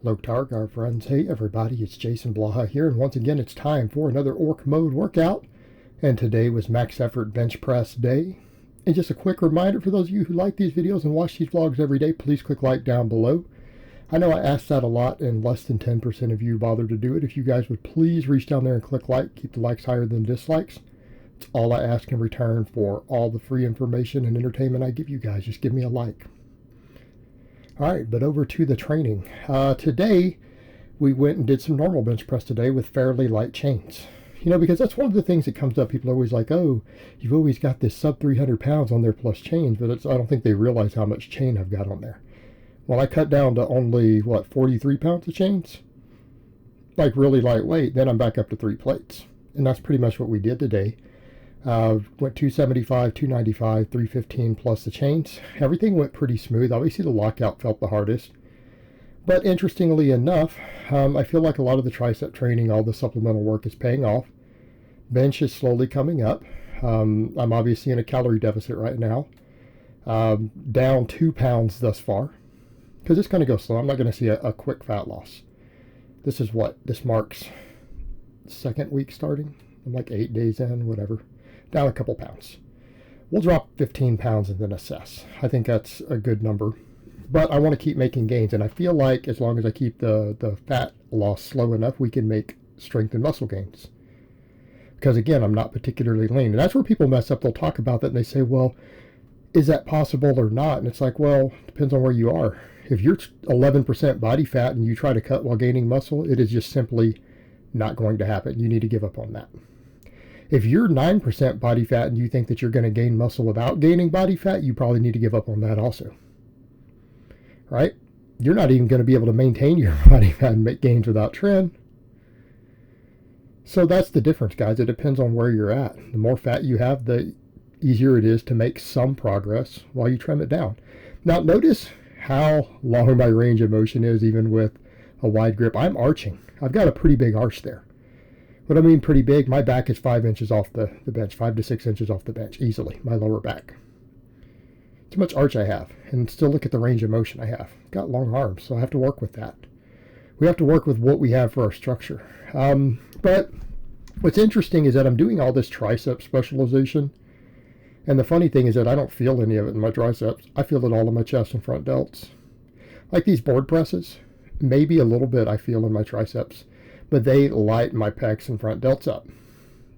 Hello, Targar friends. Hey, everybody, it's Jason Blaha here, and once again, it's time for another Orc Mode workout. And today was max effort bench press day. And just a quick reminder for those of you who like these videos and watch these vlogs every day, please click like down below. I know I asked that a lot, and less than 10% of you bother to do it. If you guys would please reach down there and click like, keep the likes higher than dislikes. It's all I ask in return for all the free information and entertainment I give you guys. Just give me a like. All right, but over to the training. Today, we went and did some normal bench press today with fairly light chains. You know, because that's one of the things that comes up. People are always like, oh, you've always got this sub 300 pounds on there plus chains, but I don't think they realize how much chain I've got on there. Well, I cut down to only, 43 pounds of chains? Like really lightweight, then I'm back up to 3 plates. And that's pretty much what we did today. Went 275, 295, 315 plus the chains. Everything went pretty smooth. Obviously the lockout felt the hardest. But interestingly enough, I feel like a lot of the tricep training, all the supplemental work is paying off. Bench is slowly coming up. I'm obviously in a calorie deficit right now. Down 2 pounds thus far. Because it's going to go slow. I'm not going to see a quick fat loss. This is what? This marks second week starting. I'm like 8 days in, whatever. Down a couple pounds. We'll drop 15 pounds and then assess. I think that's a good number. But I want to keep making gains, and I feel like as long as I keep the fat loss slow enough, we can make strength and muscle gains. Because again, I'm not particularly lean. And that's where people mess up. They'll talk about that and they say, well, is that possible or not? And it's like, well, depends on where you are. If you're 11% body fat and you try to cut while gaining muscle, it is just simply not going to happen. You need to give up on that. If you're 9% body fat and you think that you're going to gain muscle without gaining body fat, you probably need to give up on that also. Right? You're not even going to be able to maintain your body fat and make gains without trim. So that's the difference, guys. It depends on where you're at. The more fat you have, the easier it is to make some progress while you trim it down. Now, notice how long my range of motion is, even with a wide grip. I'm arching. I've got a pretty big arch there. What I mean pretty big, my back is 5 inches off the bench, 5 to 6 inches off the bench, easily, my lower back. Too much arch I have, and still look at the range of motion I have. Got long arms, so I have to work with that. We have to work with what we have for our structure. But what's interesting is that I'm doing all this tricep specialization, and the funny thing is that I don't feel any of it in my triceps. I feel it all in my chest and front delts. Like these board presses, maybe a little bit I feel in my triceps, but they light my pecs and front delts up.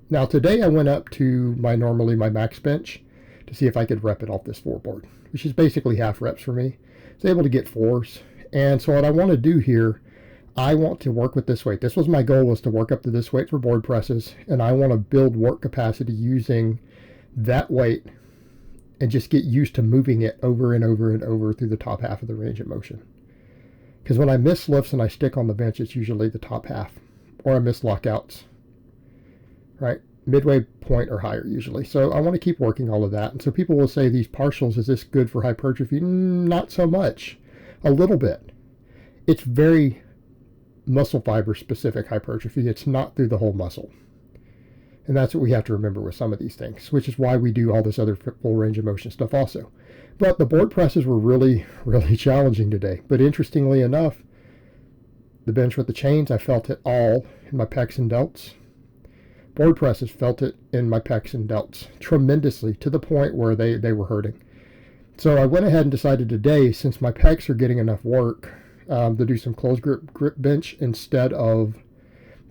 Now today I went up to normally my max bench to see if I could rep it off this 4 board, which is basically half reps for me. I was able to get 4s. And so what I want to do here, I want to work with this weight. This was my goal, was to work up to this weight for board presses, and I want to build work capacity using that weight and just get used to moving it over and over and over through the top half of the range of motion. Because when I miss lifts and I stick on the bench, it's usually the top half, or I miss lockouts, right? Midway point or higher usually. So I want to keep working all of that. And so people will say, these partials, is this good for hypertrophy? Not so much. A little bit. It's very muscle fiber specific hypertrophy. It's not through the whole muscle. And that's what we have to remember with some of these things, which is why we do all this other full range of motion stuff also. But the board presses were really, really challenging today. But interestingly enough, the bench with the chains, I felt it all in my pecs and delts. Board presses, felt it in my pecs and delts tremendously, to the point where they were hurting. So I went ahead and decided today, since my pecs are getting enough work, to do some closed grip bench instead of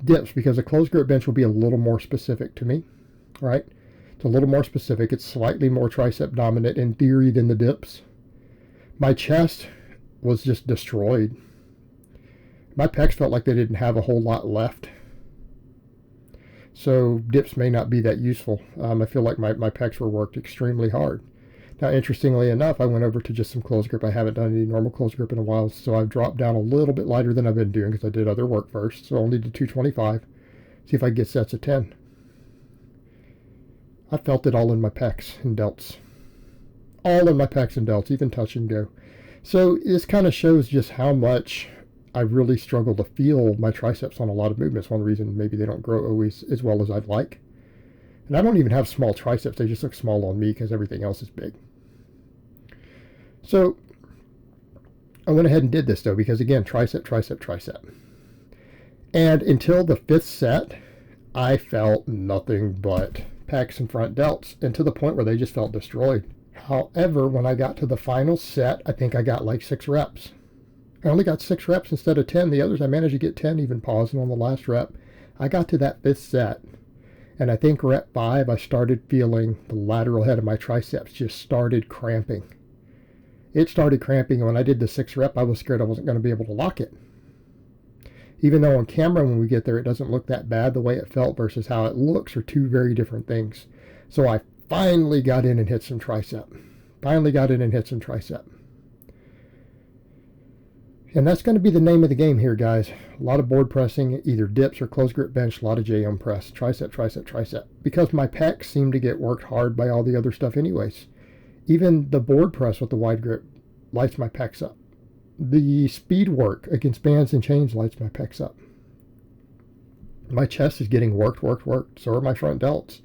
dips, because a closed grip bench will be a little more specific to me, right? It's a little more specific. It's slightly more tricep dominant in theory than the dips. My chest was just destroyed. My pecs felt like they didn't have a whole lot left. So dips may not be that useful. I feel like my pecs were worked extremely hard. Now, interestingly enough, I went over to just some closed grip. I haven't done any normal closed grip in a while, so I've dropped down a little bit lighter than I've been doing because I did other work first. So only did 225. See if I can get sets of 10. I felt it all in my pecs and delts. All in my pecs and delts, even touch and go. So this kind of shows just how much I really struggle to feel my triceps on a lot of movements. One reason maybe they don't grow always as well as I'd like. And I don't even have small triceps. They just look small on me because everything else is big. So I went ahead and did this though, because again, tricep, tricep, tricep. And until the 5th set, I felt nothing but pecs and front delts, and to the point where they just felt destroyed. However, when I got to the final set, I think I got like 6 reps. I only got 6 reps instead of 10. The others, I managed to get 10, even pausing on the last rep. I got to that 5th set, and I think rep 5, I started feeling the lateral head of my triceps just started cramping. It started cramping, and when I did the 6th rep, I was scared I wasn't going to be able to lock it. Even though on camera, when we get there, it doesn't look that bad. The way it felt versus how it looks are 2 very different things. So I finally got in and hit some tricep. And that's going to be the name of the game here, guys. A lot of board pressing, either dips or closed grip bench, a lot of JM press, tricep, tricep, tricep. Because my pecs seem to get worked hard by all the other stuff anyways. Even the board press with the wide grip lights my pecs up. The speed work against bands and chains lights my pecs up. My chest is getting worked. So are my front delts.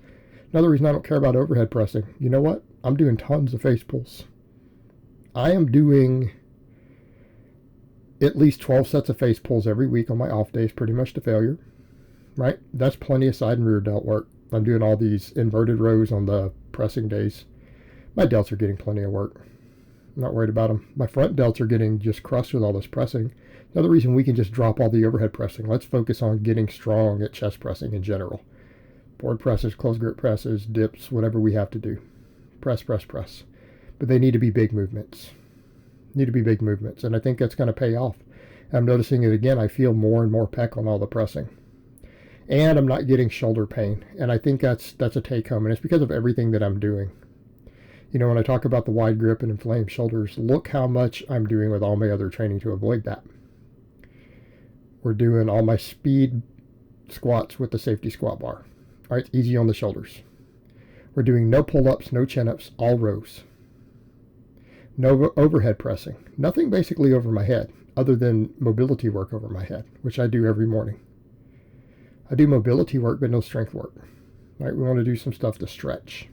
Another reason I don't care about overhead pressing. You know what? I'm doing tons of face pulls. I am doing at least 12 sets of face pulls every week on my off days, pretty much to failure. Right? That's plenty of side and rear delt work. I'm doing all these inverted rows on the pressing days. My delts are getting plenty of work. I'm not worried about them. My front delts are getting just crushed with all this pressing. Another reason we can just drop all the overhead pressing. Let's focus on getting strong at chest pressing in general. Board presses, closed grip presses, dips, whatever we have to do. Press. But they need to be big movements. And I think that's going to pay off. I'm noticing it again. I feel more and more pec on all the pressing. And I'm not getting shoulder pain. And I think that's a take home. And it's because of everything that I'm doing. You know, when I talk about the wide grip and inflamed shoulders, look how much I'm doing with all my other training to avoid that. We're doing all my speed squats with the safety squat bar. All right, it's easy on the shoulders. We're doing no pull-ups, no chin-ups, all rows. No overhead pressing. Nothing basically over my head, other than mobility work over my head, which I do every morning. I do mobility work, but no strength work. All right, we want to do some stuff to stretch.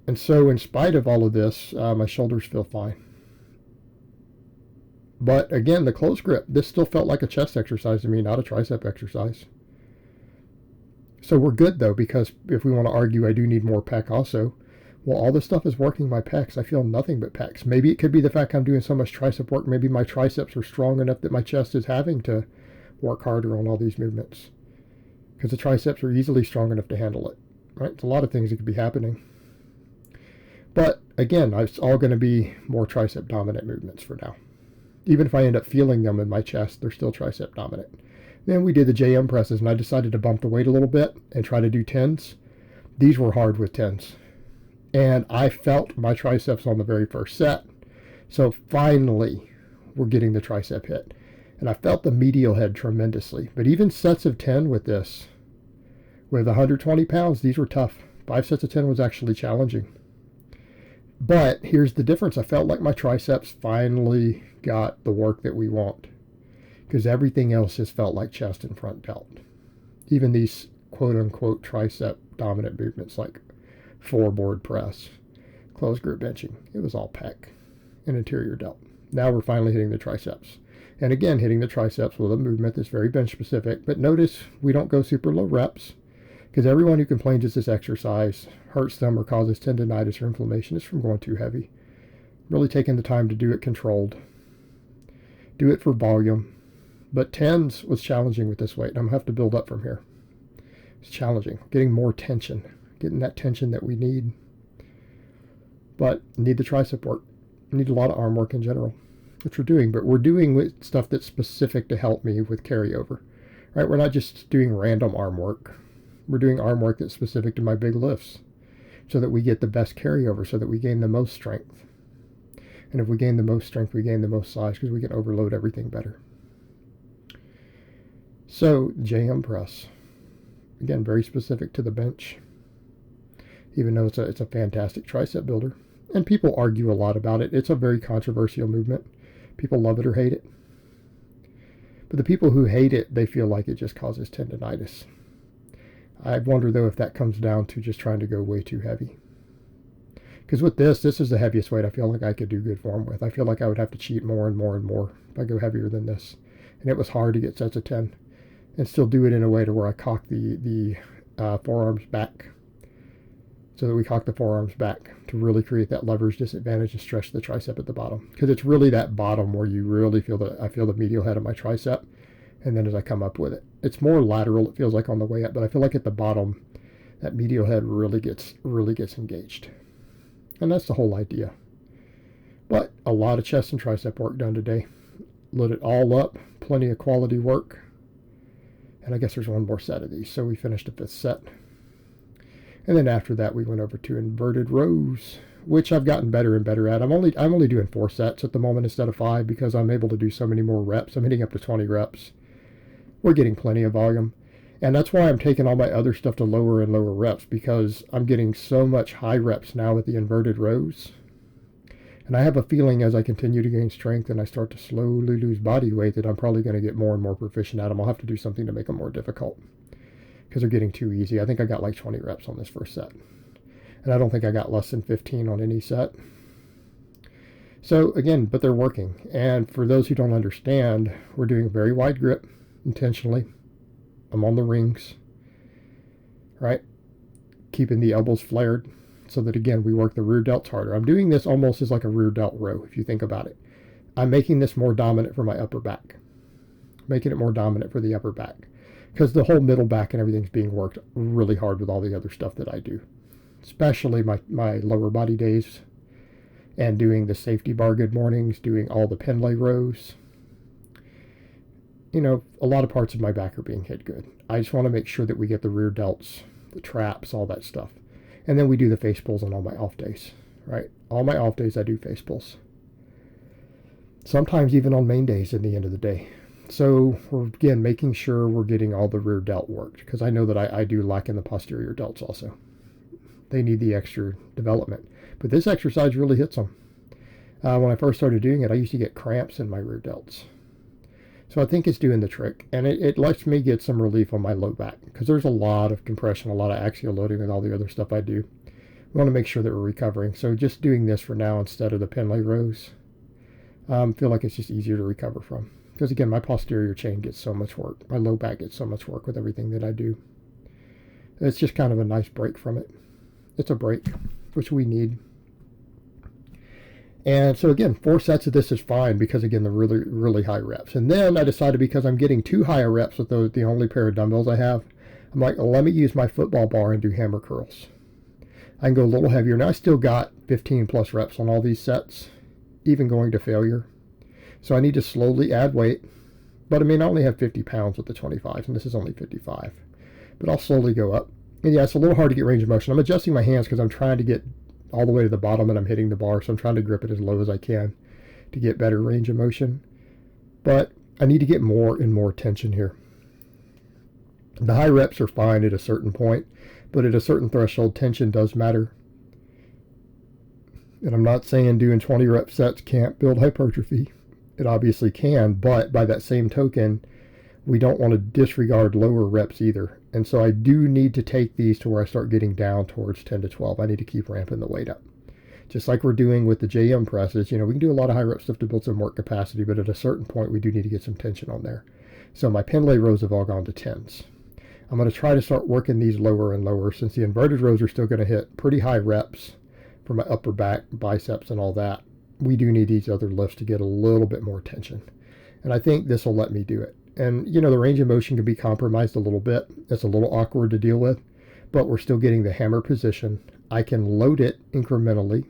And so in spite of all of this, my shoulders feel fine. But again, the close grip, this still felt like a chest exercise to me, not a tricep exercise. So we're good though, because if we want to argue, I do need more pec also. Well, all this stuff is working my pecs. I feel nothing but pecs. Maybe it could be the fact I'm doing so much tricep work. Maybe my triceps are strong enough that my chest is having to work harder on all these movements. Because the triceps are easily strong enough to handle it. Right? It's a lot of things that could be happening. But again, it's all going to be more tricep dominant movements for now. Even if I end up feeling them in my chest, they're still tricep dominant. Then we did the JM presses, and I decided to bump the weight a little bit and try to do 10s. These were hard with 10s. And I felt my triceps on the very first set. So finally, we're getting the tricep hit. And I felt the medial head tremendously. But even sets of 10 with this, with 120 pounds, these were tough. 5 sets of 10 was actually challenging. But here's the difference. I felt like my triceps finally got the work that we want. Because everything else just felt like chest and front delt. Even these quote-unquote tricep dominant movements like 4-board press, closed grip benching. It was all pec and interior delt. Now we're finally hitting the triceps. And again, hitting the triceps with a movement that's very bench specific. But notice we don't go super low reps. Because everyone who complains that this exercise hurts them or causes tendonitis or inflammation is from going too heavy. Really taking the time to do it controlled. Do it for volume. But 10s was challenging with this weight. I'm going to have to build up from here. It's challenging. Getting more tension. Getting that tension that we need. But need the tricep work. Need a lot of arm work in general, which we're doing. But we're doing with stuff that's specific to help me with carryover. Right? We're not just doing random arm work. We're doing arm work that's specific to my big lifts so that we get the best carryover, so that we gain the most strength. And if we gain the most strength, we gain the most size because we can overload everything better. So, JM press. Again, very specific to the bench. Even though it's a fantastic tricep builder. And people argue a lot about it. It's a very controversial movement. People love it or hate it. But the people who hate it, they feel like it just causes tendonitis. I wonder, though, if that comes down to just trying to go way too heavy. Because with this is the heaviest weight I feel like I could do good form with. I feel like I would have to cheat more and more and more if I go heavier than this. And it was hard to get sets of 10 and still do it in a way to where I cock the forearms back, so that we cock the forearms back to really create that leverage disadvantage and stretch the tricep at the bottom. Because it's really that bottom where you really feel I feel the medial head of my tricep, and then as I come up with it, it's more lateral. It feels like on the way up, but I feel like at the bottom, that medial head really gets engaged, and that's the whole idea. But a lot of chest and tricep work done today. Lit it all up, plenty of quality work. And I guess there's one more set of these. So we finished the 5th set. And then after that, we went over to inverted rows, which I've gotten better and better at. I'm only doing 4 sets at the moment instead of 5 because I'm able to do so many more reps. I'm hitting up to 20 reps. We're getting plenty of volume. And that's why I'm taking all my other stuff to lower and lower reps, because I'm getting so much high reps now with the inverted rows. And I have a feeling as I continue to gain strength and I start to slowly lose body weight that I'm probably going to get more and more proficient at them. I'll have to do something to make them more difficult because they're getting too easy. I think I got like 20 reps on this first set. And I don't think I got less than 15 on any set. So again, but they're working. And for those who don't understand, we're doing a very wide grip intentionally. I'm on the rings, right? Keeping the elbows flared, so that again we work the rear delts harder. I'm doing this almost as like a rear delt row if you think about it. I'm making this more dominant for my upper back, making it more dominant for the upper back, because the whole middle back and everything's being worked really hard with all the other stuff that I do, especially my lower body days and doing the safety bar good mornings, doing all the Pendlay rows. You know, a lot of parts of my back are being hit good. I just want to make sure that we get the rear delts, the traps, all that stuff. And then we do the face pulls on all my off days, right? All my off days I do face pulls. Sometimes even on main days at the end of the day. So we're, again, making sure we're getting all the rear delt worked, because I know that I do lack in the posterior delts also. They need the extra development. But this exercise really hits them. When I first started doing it, I used to get cramps in my rear delts. So I think it's doing the trick, and it lets me get some relief on my low back, because there's a lot of compression, a lot of axial loading and all the other stuff I do. We want to make sure that we're recovering. So just doing this for now instead of the Pendlay rows, feel like it's just easier to recover from. Because again, my posterior chain gets so much work. My low back gets so much work with everything that I do. It's just kind of a nice break from it. It's a break, which we need. And so again, 4 sets of this is fine because again, the really, really high reps. And then I decided, because I'm getting too high reps with the only pair of dumbbells I have, I'm like, well, let me use my football bar and do hammer curls. I can go a little heavier. Now I still got 15 plus reps on all these sets, even going to failure. So I need to slowly add weight. But I mean, I only have 50 pounds with the 25s, and this is only 55. But I'll slowly go up. And yeah, it's a little hard to get range of motion. I'm adjusting my hands because I'm trying to get all the way to the bottom and I'm hitting the bar, so I'm trying to grip it as low as I can to get better range of motion. But I need to get more and more tension here. The high reps are fine at a certain point, but at a certain threshold, tension does matter. And I'm not saying doing 20 rep sets can't build hypertrophy. It obviously can, but by that same token, we don't want to disregard lower reps either. And so I do need to take these to where I start getting down towards 10 to 12. I need to keep ramping the weight up. Just like we're doing with the JM presses, you know, we can do a lot of high rep stuff to build some work capacity, but at a certain point, we do need to get some tension on there. So my Pendlay rows have all gone to 10s. I'm going to try to start working these lower and lower, since the inverted rows are still going to hit pretty high reps for my upper back, biceps, and all that. We do need these other lifts to get a little bit more tension. And I think this will let me do it. And, you know, the range of motion can be compromised a little bit. It's a little awkward to deal with, but we're still getting the hammer position. I can load it incrementally.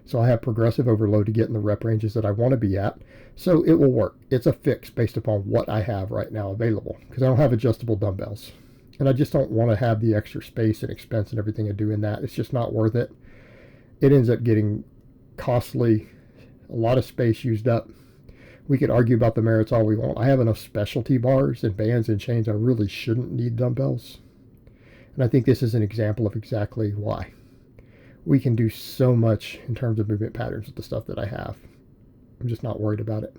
So I have progressive overload to get in the rep ranges that I want to be at. So it will work. It's a fix based upon what I have right now available, because I don't have adjustable dumbbells. And I just don't want to have the extra space and expense and everything of doing that. It's just not worth it. It ends up getting costly, a lot of space used up. We could argue about the merits all we want. I have enough specialty bars and bands and chains. I really shouldn't need dumbbells. And I think this is an example of exactly why. We can do so much in terms of movement patterns with the stuff that I have. I'm just not worried about it.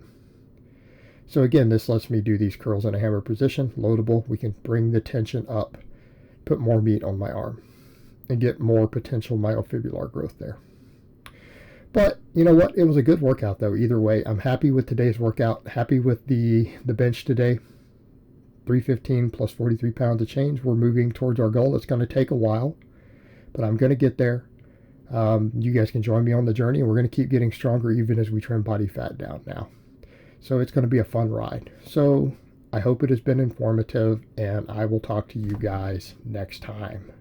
So again, this lets me do these curls in a hammer position, loadable. We can bring the tension up, put more meat on my arm, and get more potential myofibrillar growth there. But you know what? It was a good workout though. Either way, I'm happy with today's workout. Happy with the bench today. 315 plus 43 pounds of change. We're moving towards our goal. It's going to take a while, but I'm going to get there. You guys can join me on the journey, and we're going to keep getting stronger even as we trim body fat down now. So it's going to be a fun ride. So I hope it has been informative, and I will talk to you guys next time.